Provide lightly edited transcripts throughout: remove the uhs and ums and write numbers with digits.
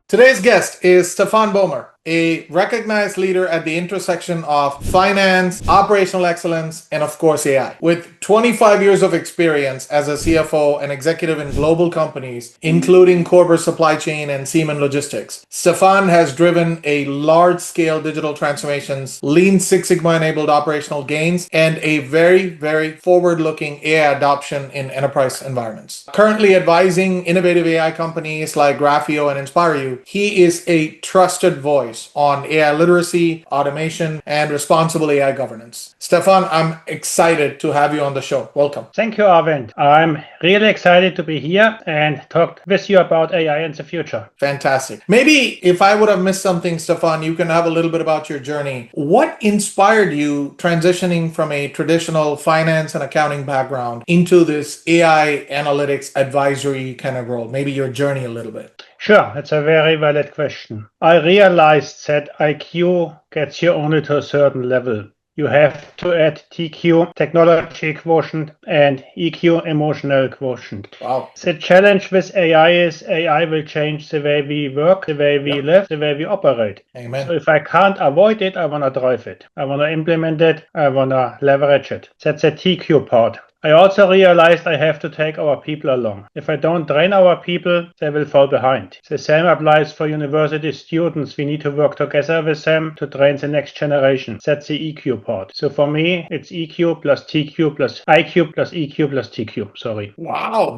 Today's guest is Stefan Boehmer, a recognized leader at the intersection of finance, operational excellence, and of course AI. With 25 years of experience as a CFO and executive in global companies, including Körber Supply Chain and Siemens Logistics, Stefan has driven a large-scale digital transformations, Lean Six Sigma-enabled operational gains, and a very forward-looking AI adoption in enterprise environments. Currently advising innovative AI companies like Graphio and InzpireU, he is a trusted voice on AI literacy, automation, and responsible AI governance. Stefan, I'm excited to have you on the show. Welcome. Thank you, Arvind. I'm really excited to be here and talk with you about AI in the future. Fantastic. Maybe if I would have missed something, Stefan, you can have a little bit about your journey. What inspired you transitioning from a traditional finance and accounting background into this AI analytics advisory kind of role? Maybe your journey a little bit. Sure, it's a very valid question. I realized that IQ gets you only to a certain level. You have to add TQ, technology quotient, and EQ, emotional quotient. Wow. The challenge with AI is AI will change the way we work, the way we live, the way we operate. Amen. So if I can't avoid it, I want to drive it. I want to implement it. I want to leverage it. That's the TQ part. I also realized I have to take our people along. If I don't train our people, they will fall behind. The same applies for university students. We need to work together with them to train the next generation. That's the EQ part. So for me, it's EQ plus TQ plus IQ plus EQ plus TQ. Sorry. Wow,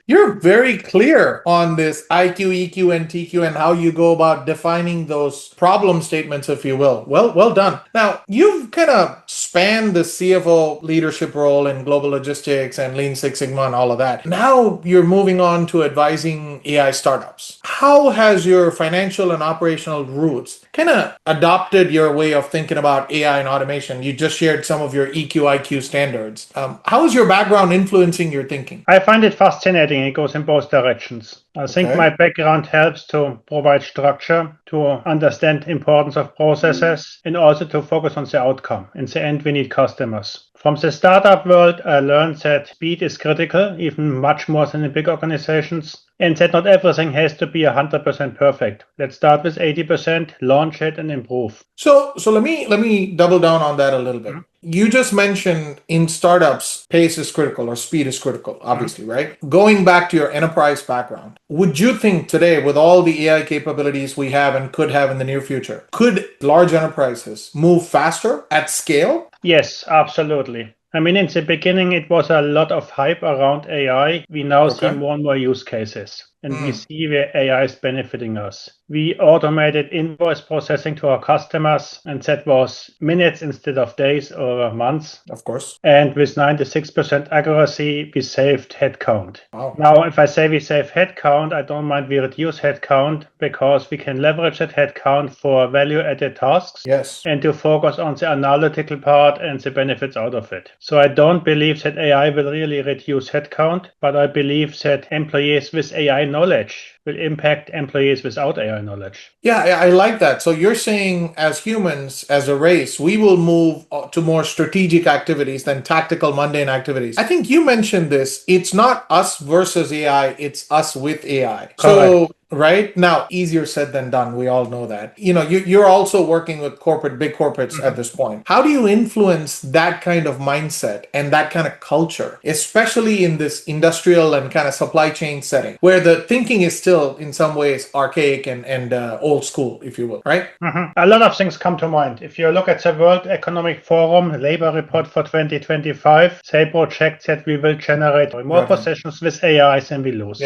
you're very clear on this IQ, EQ, and TQ and how you go about defining those problem statements, if you will. Well done. Now, you've kind of spanned the CFO leadership role in global logistics and Lean Six Sigma and all of that. Now you're moving on to advising AI startups. How has your financial and operational roots kind of adopted your way of thinking about AI and automation? You just shared some of your EQ, IQ standards. How is your background influencing your thinking? I find it fascinating. It goes in both directions. I think my background helps to provide structure, to understand importance of processes, and also to focus on the outcome. In the end, we need customers. From the startup world, I learned that speed is critical, even much more than in big organizations, and that not everything has to be 100% perfect. Let's start with 80%, launch it, and improve. So let me double down on that a little bit. You just mentioned in startups, pace is critical or speed is critical, obviously, right? Going back to your enterprise background, would you think today, with all the AI capabilities we have and could have in the near future, could large enterprises move faster at scale? Yes, absolutely. I mean, in the beginning, it was a lot of hype around AI. We now see more and more use cases, and we see where AI is benefiting us. We automated invoice processing to our customers, and that was minutes instead of days or months. Of course. And with 96% accuracy, we saved headcount. Wow. Now, if I say we save headcount, I don't mind we reduce headcount because we can leverage that headcount for value-added tasks. Yes. And to focus on the analytical part and the benefits out of it. So I don't believe that AI will really reduce headcount, but I believe that employees with AI knowledge will impact employees without AI knowledge. Yeah, I like that. So you're saying as humans, as a race, we will move to more strategic activities than tactical, mundane activities. I think you mentioned this. It's not us versus AI, it's us with AI. So right now, easier said than done. We all know that. You're also working with big corporates at this point. How do you influence that kind of mindset and that kind of culture, especially in this industrial and kind of supply chain setting, where the thinking is still in some ways archaic and old school, if you will, right? A lot of things come to mind. If you look at the World Economic Forum labor report for 2025, they project that we will generate more positions with AI than we lose.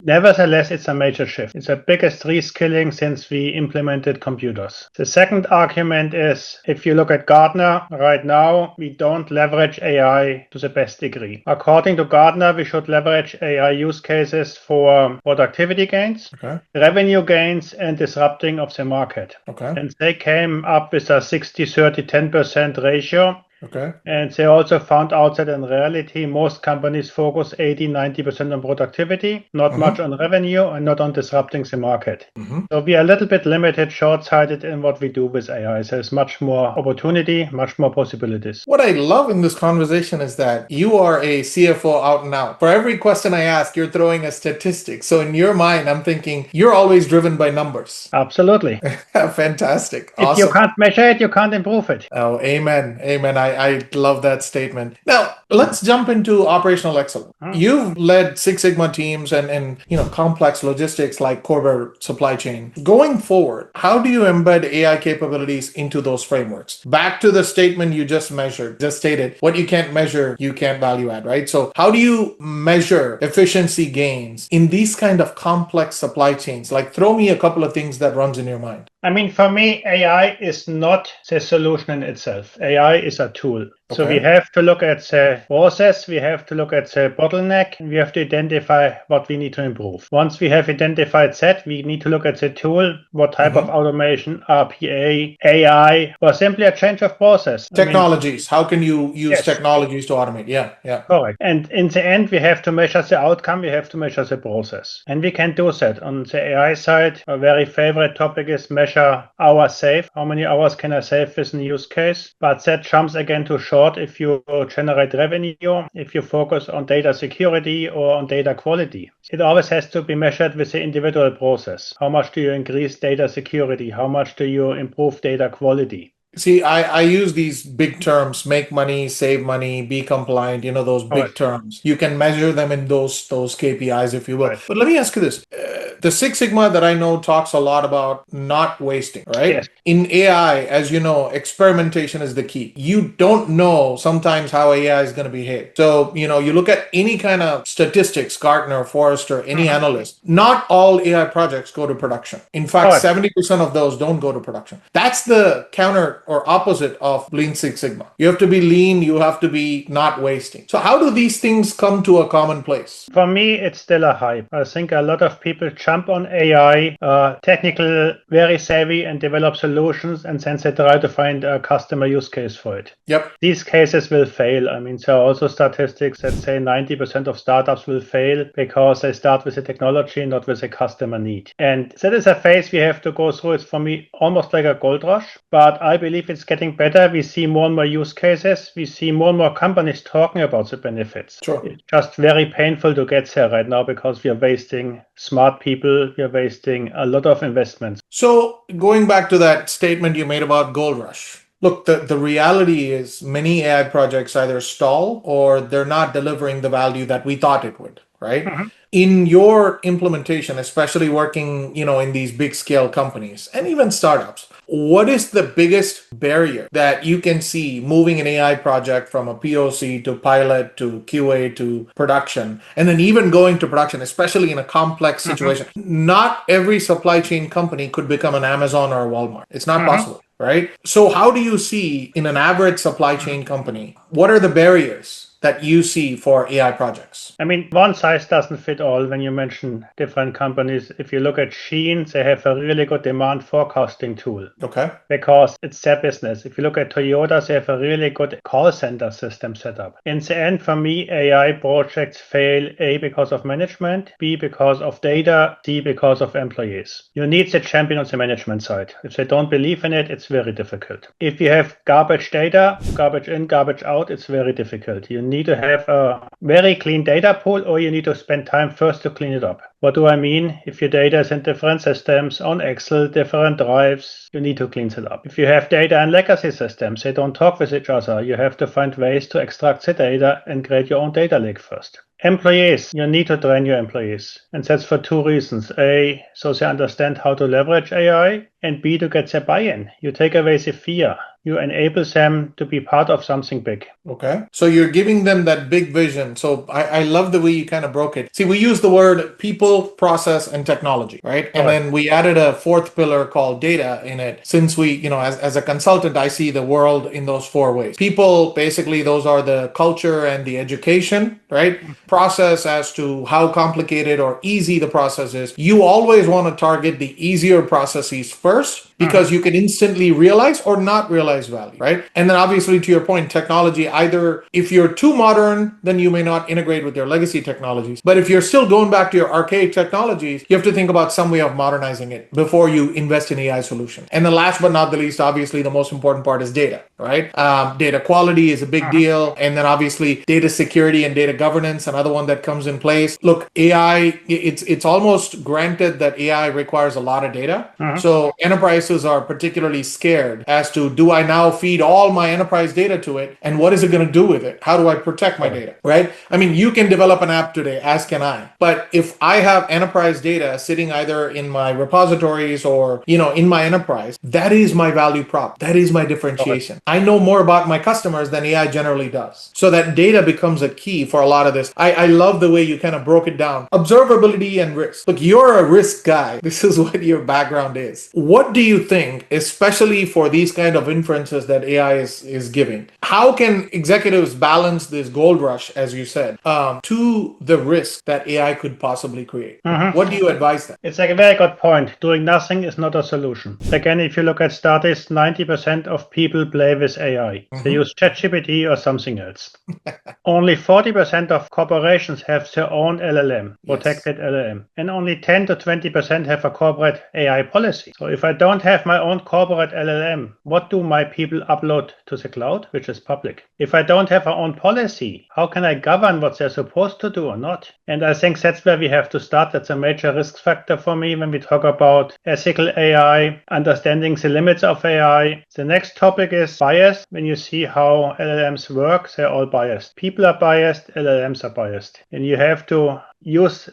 Nevertheless, it's a major shift. It's the biggest reskilling since we implemented computers. The second argument is, if you look at Gartner, right now, we don't leverage AI to the best degree. According to Gartner, we should leverage AI use cases for productivity gains, revenue gains, and disrupting of the market. And they came up with a 60-30-10% ratio. Okay. And they also found out that in reality, most companies focus 80-90% on productivity, not much on revenue and not on disrupting the market. So we are a little bit limited, short-sighted in what we do with AI. There's much more opportunity, much more possibilities. What I love in this conversation is that you are a CFO out and out. For every question I ask, you're throwing a statistic. So in your mind, I'm thinking you're always driven by numbers. Absolutely. Fantastic. If you can't measure it, you can't improve it. Oh, amen. Amen. I love that statement. Now, let's jump into operational excellence. You've led Six Sigma teams and complex logistics like Körber supply chain. Going forward, how do you embed AI capabilities into those frameworks? Back to the statement you just stated, what you can't measure, you can't value add, right? So how do you measure efficiency gains in these kind of complex supply chains? Like, throw me a couple of things that runs in your mind. I mean, for me, AI is not the solution in itself. AI is a tool. So we have to look at the process, we have to look at the bottleneck, and we have to identify what we need to improve. Once we have identified that, we need to look at the tool, what type of automation, RPA, AI, or simply a change of process. Technologies. How can you use technologies to automate? Yeah. Correct. And in the end, we have to measure the outcome, we have to measure the process. And we can do that. On the AI side, a very favorite topic is measure hours saved. How many hours can I save with a use case? But that jumps again to short if you generate revenue, if you focus on data security or on data quality. It always has to be measured with the individual process. How much do you increase data security? How much do you improve data quality? See, I use these big terms: make money, save money, be compliant, those big terms. You can measure them in those KPIs, if you will. But let me ask you this. The Six Sigma that I know talks a lot about not wasting, right? Yes. In AI, as you know, experimentation is the key. You don't know sometimes how AI is going to behave. So, you look at any kind of statistics, Gartner, Forrester, any analyst, not all AI projects go to production. In fact, 70% of those don't go to production. That's the counter or opposite of Lean Six Sigma. You have to be lean, you have to be not wasting. So how do these things come to a common place? For me, it's still a hype. I think a lot of people jump on AI, technical, very savvy, and develop solutions, and then they try to find a customer use case for it. Yep. These cases will fail. I mean, there are also statistics that say 90% of startups will fail because they start with a technology, not with a customer need. And that is a phase we have to go through. It's for me almost like a gold rush, but I believe it's getting better. We see more and more use cases. We see more and more companies talking about the benefits. Sure. It's just very painful to get there right now because we are wasting smart people. We are wasting a lot of investments. So going back to that statement you made about gold rush. Look, the reality is many AI projects either stall or they're not delivering the value that we thought it would, right? In your implementation, especially working, in these big scale companies and even startups, what is the biggest barrier that you can see moving an AI project from a POC to pilot to QA to production, and then even going to production, especially in a complex situation? Not every supply chain company could become an Amazon or a Walmart. It's not possible, right? So how do you see in an average supply chain company, what are the barriers that you see for AI projects? I mean, one size doesn't fit all when you mention different companies. If you look at Shein, they have a really good demand forecasting tool. Okay. Because it's their business. If you look at Toyota, they have a really good call center system set up. In the end, for me, AI projects fail A, because of management, B, because of data, C, because of employees. You need the champion on the management side. If they don't believe in it, it's very difficult. If you have garbage data, garbage in, garbage out, it's very difficult. You need to have a very clean data pool, or you need to spend time first to clean it up. What do I mean? If your data is in different systems, on Excel, different drives, you need to clean it up. If you have data in legacy systems, they don't talk with each other. You have to find ways to extract the data and create your own data lake first. Employees, you need to train your employees. And that's for two reasons. A, so they understand how to leverage AI, and B, to get their buy-in. You take away the fear. You enable them to be part of something big. Okay. So you're giving them that big vision. So I love the way you kind of broke it. See, we use the word people, process, and technology, right? And then we added a fourth pillar called data in it. Since we, as a consultant, I see the world in those four ways. People, basically, those are the culture and the education, right? Process as to how complicated or easy the process is. You always want to target the easier processes first, because you can instantly realize or not realize value, right? And then obviously to your point, technology, either if you're too modern, then you may not integrate with your legacy technologies. But if you're still going back to your archaic technologies, you have to think about some way of modernizing it before you invest in AI solutions. And then last but not the least, obviously the most important part is data, right? Data quality is a big deal. And then obviously data security and data governance, another one that comes in place. Look, AI, it's almost granted that AI requires a lot of data. So enterprises are particularly scared as to, do I now feed all my enterprise data to it? And what is it going to do with it? How do I protect my data, right? I mean, you can develop an app today, as can I. But if I have enterprise data sitting either in my repositories or, in my enterprise, that is my value prop. That is my differentiation. I know more about my customers than AI generally does. So that data becomes a key for a lot of this. I love the way you kind of broke it down. Observability and risk. Look, you're a risk guy. This is what your background is. What do you think, especially for these kind of inferences that AI is giving, how can executives balance this gold rush, as you said, to the risk that AI could possibly create? What do you advise them? It's a very good point. Doing nothing is not a solution. Again, if you look at studies, 90% of people play with AI. They use ChatGPT or something else. Only 40% of corporations have their own LLM, protected LLM, and only 10 to 20% have a corporate AI policy. So if I don't have my own corporate LLM, what do my people upload to the cloud, which is public? If I don't have our own policy, how can I govern what they're supposed to do or not? And I think that's where we have to start. That's a major risk factor for me when we talk about ethical AI, understanding the limits of AI. The next topic is bias. When you see how LLMs work, they're all biased. People are biased, LLMs are biased. And you have to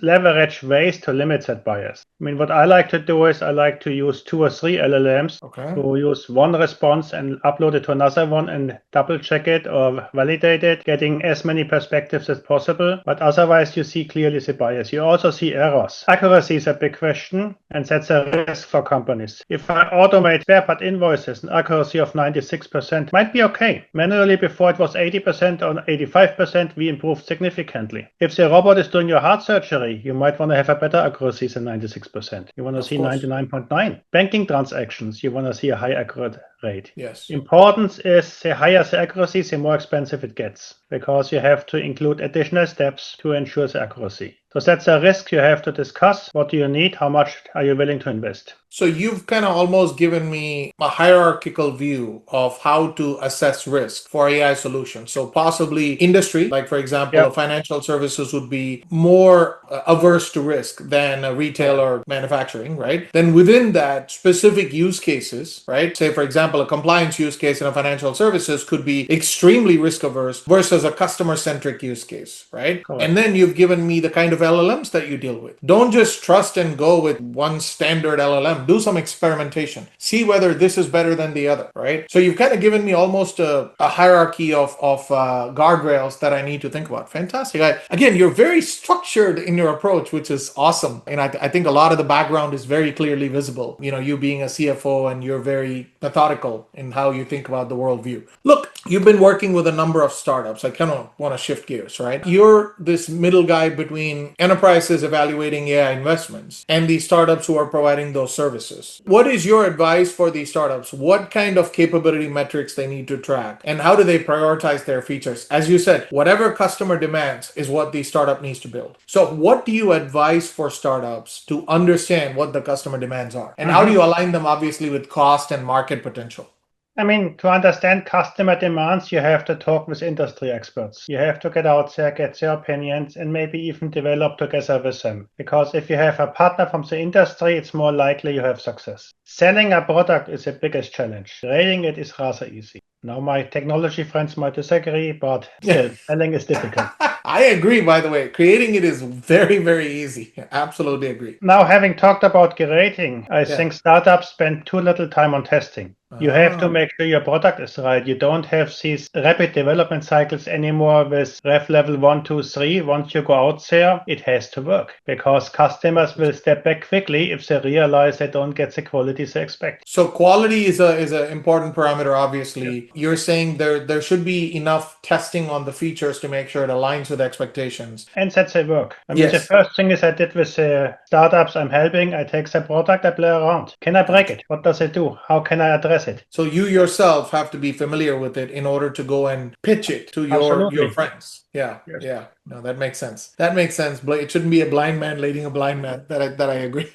leverage ways to limit that bias. I mean, what I like to do is I like to use 2 or 3 LLMs to use one response and upload it to another one and double check it or validate it, getting as many perspectives as possible. But otherwise, you see clearly the bias. You also see errors. Accuracy is a big question, and that's a risk for companies. If I automate spare part invoices, an accuracy of 96% might be okay. Manually, before it was 80% or 85%, we improved significantly. If the robot is doing your heart surgery, you might want to have a better accuracy than 96%. You want to see 99.9. Banking transactions, you want to see a high accurate rate. Yes. Importance is the higher the accuracy, the more expensive it gets, because you have to include additional steps to ensure the accuracy. So that's a risk you have to discuss. What do you need? How much are you willing to invest? So you've kind of almost given me a hierarchical view of how to assess risk for AI solutions. So possibly industry, like for example, financial services would be more averse to risk than a retail or manufacturing, right? Then within that, specific use cases, right? Say for example, a compliance use case in a financial services could be extremely risk averse versus a customer centric use case, right? Correct. And then you've given me the kind of LLMs that you deal with. Don't just trust and go with one standard LLM. Do some experimentation. See whether this is better than the other, right? So you've kind of given me almost a hierarchy of guardrails that I need to think about. Fantastic. Again, you're very structured in your approach, which is awesome. And I think a lot of the background is very clearly visible. You being a CFO, and you're very methodical in how you think about the worldview. Look, you've been working with a number of startups. I kind of want to shift gears, right? You're this middle guy between enterprises evaluating AI investments and the startups who are providing those services. What is your advice for these startups? What kind of capability metrics they need to track, and how do they prioritize their features? As you said, whatever customer demands is what the startup needs to build. So what do you advise for startups to understand what the customer demands are? And how do you align them obviously with cost and market potential? I mean, to understand customer demands, you have to talk with industry experts. You have to get out there, get their opinions, and maybe even develop together with them. Because if you have a partner from the industry, it's more likely you have success. Selling a product is the biggest challenge. Creating it is rather easy. Now, my technology friends might disagree, but still, selling is difficult. I agree, by the way. Creating it is very, very easy. Absolutely agree. Now, having talked about creating, I think startups spend too little time on testing. You have to make sure your product is right. You don't have these rapid development cycles anymore with ref level 1, 2, 3. Once you go out there, it has to work because customers will step back quickly if they realize they don't get the quality they expect. So quality is an important parameter, obviously. Yeah. You're saying there should be enough testing on the features to make sure it aligns with expectations. And that's the work. I mean, the first thing is I did with startups I'm helping, I take the product, I play around. Can I break it? What does it do? How can I address it? So you yourself have to be familiar with it in order to go and pitch it to your friends. Yeah. Yes. Yeah. No, that makes sense. It shouldn't be a blind man leading a blind man. That I agree.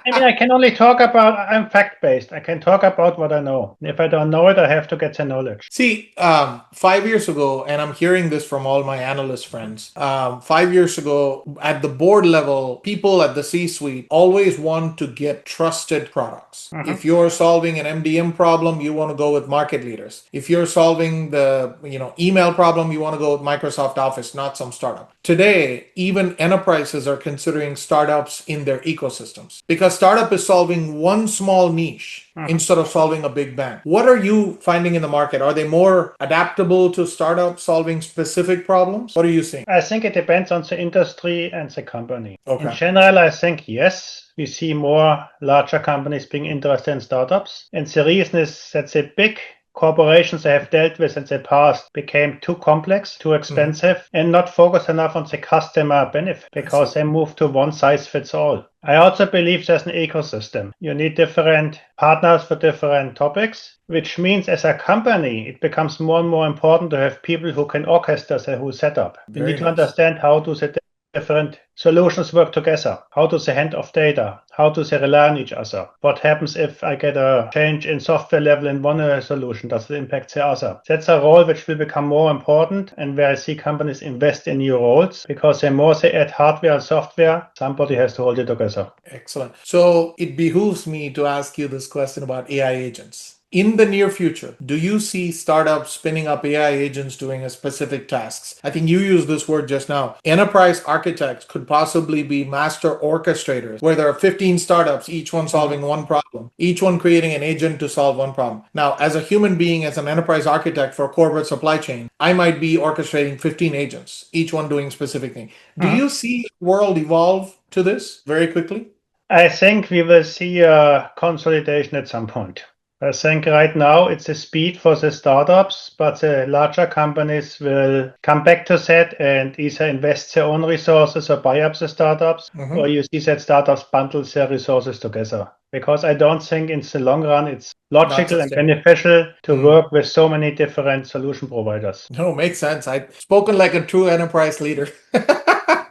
I mean, I can only talk about, I'm fact-based. I can talk about what I know. If I don't know it, I have to get the knowledge. See, 5 years ago, and I'm hearing this from all my analyst friends, 5 years ago, at the board level, people at the C-suite always want to get trusted products. Mm-hmm. If you're solving an MDM problem, you want to go with market leaders. If you're solving the email problem, you want to go with Microsoft Office, not some startup. Today, even enterprises are considering startups in their ecosystems because startup is solving one small niche instead of solving a big bang. What are you finding in the market? Are they more adaptable to startups solving specific problems? What are you seeing? I think it depends on the industry and the company. Okay. In general, I think yes. We see more larger companies being interested in startups. And the reason is that the big corporations they have dealt with in the past became too complex, too expensive, and not focused enough on the customer benefit because they moved to one size fits all. I also believe there's an ecosystem. You need different partners for different topics, which means as a company, it becomes more and more important to have people who can orchestrate the whole setup. You need to understand how to set different solutions work together. How do they hand off data? How do they rely on each other? What happens if I get a change in software level in one solution? Does it impact the other? That's a role which will become more important and where I see companies invest in new roles because the more they add hardware and software, somebody has to hold it together. Excellent. So it behooves me to ask you this question about AI agents. In the near future, do you see startups spinning up AI agents doing a specific tasks? I think you used this word just now. Enterprise architects could possibly be master orchestrators, where there are 15 startups, each one solving one problem, each one creating an agent to solve one problem. Now, as a human being, as an enterprise architect for a corporate supply chain, I might be orchestrating 15 agents, each one doing specific thing. Do you see the world evolve to this very quickly? I think we will see a consolidation at some point. I think right now it's a speed for the startups, but the larger companies will come back to that and either invest their own resources or buy up the startups, or you see that startups bundle their resources together. Because I don't think in the long run it's logical and beneficial to work with so many different solution providers. No, makes sense. I've spoken like a true enterprise leader.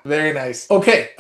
Very nice. Okay,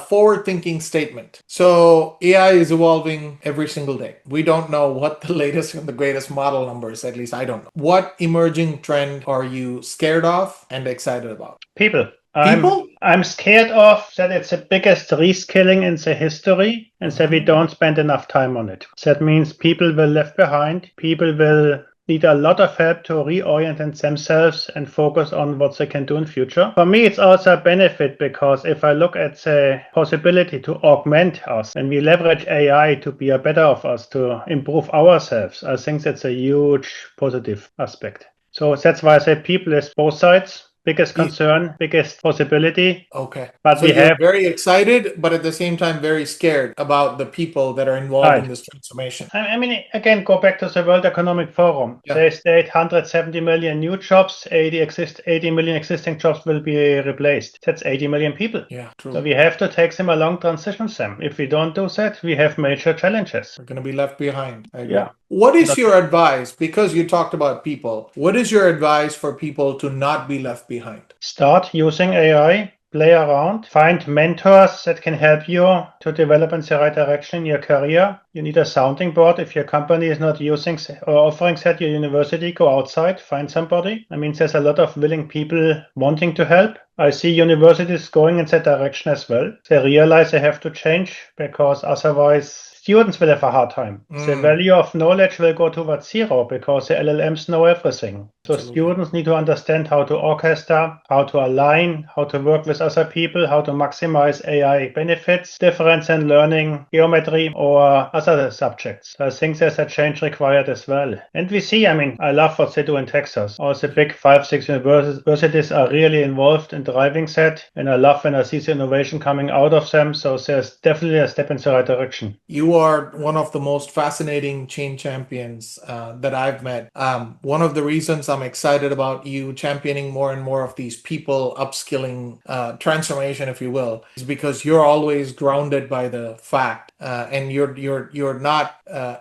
forward-thinking statement. So AI is evolving every single day. We don't know what the latest and the greatest model numbers, at least I don't know. What emerging trend are you scared of and excited about? People. I'm scared of that it's the biggest reskilling in the history and that we don't spend enough time on it. That means people will left behind. People will need a lot of help to reorient themselves and focus on what they can do in future. For me, it's also a benefit because if I look at the possibility to augment us and we leverage AI to be a better of us, to improve ourselves, I think that's a huge positive aspect. So that's why I say people is both sides. Biggest concern, biggest possibility. Okay. But so you're very excited, but at the same time, very scared about the people that are involved in this transformation. I mean, again, go back to the World Economic Forum. Yeah. They state 170 million new jobs, 80 million existing jobs will be replaced. That's 80 million people. Yeah, true. So we have to take them along, transition them. If we don't do that, we have major challenges. We're going to be left behind. I agree. Yeah. What is your advice? Because you talked about people, what is your advice for people to not be left behind? Start using AI, play around, find mentors that can help you to develop in the right direction in your career. You need a sounding board. If your company is not using or offering that, your university, go outside, find somebody. I mean, there's a lot of willing people wanting to help. I see universities going in that direction as well. They realize they have to change because otherwise students will have a hard time. The value of knowledge will go towards zero because the LLMs know everything. So students need to understand how to orchestrate, how to align, how to work with other people, how to maximize AI benefits, difference in learning, geometry, or other subjects. I think there's a change required as well. And we see, I love what they do in Texas. All the big 5-6 universities are really involved in driving that. And I love when I see the innovation coming out of them. So there's definitely a step in the right direction. You are one of the most fascinating change champions that I've met. One of the reasons I'm excited about you championing more and more of these people upskilling transformation, if you will, is because you're always grounded by the fact, and you're not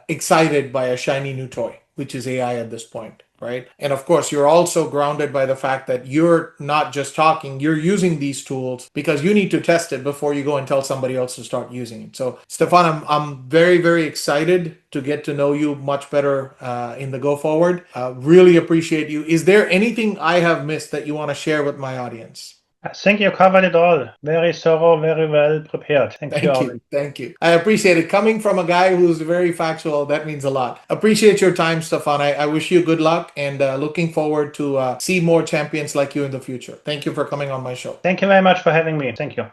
excited by a shiny new toy, which is AI at this point. Right. And of course, you're also grounded by the fact that you're not just talking, you're using these tools because you need to test it before you go and tell somebody else to start using it. So, Stefan, I'm very, very excited to get to know you much better in the go forward. Really appreciate you. Is there anything I have missed that you want to share with my audience? I think you covered it all. Very thorough, very well prepared. Thank you. Thank you. I appreciate it. Coming from a guy who's very factual, that means a lot. Appreciate your time, Stefan. I wish you good luck and looking forward to see more champions like you in the future. Thank you for coming on my show. Thank you very much for having me. Thank you.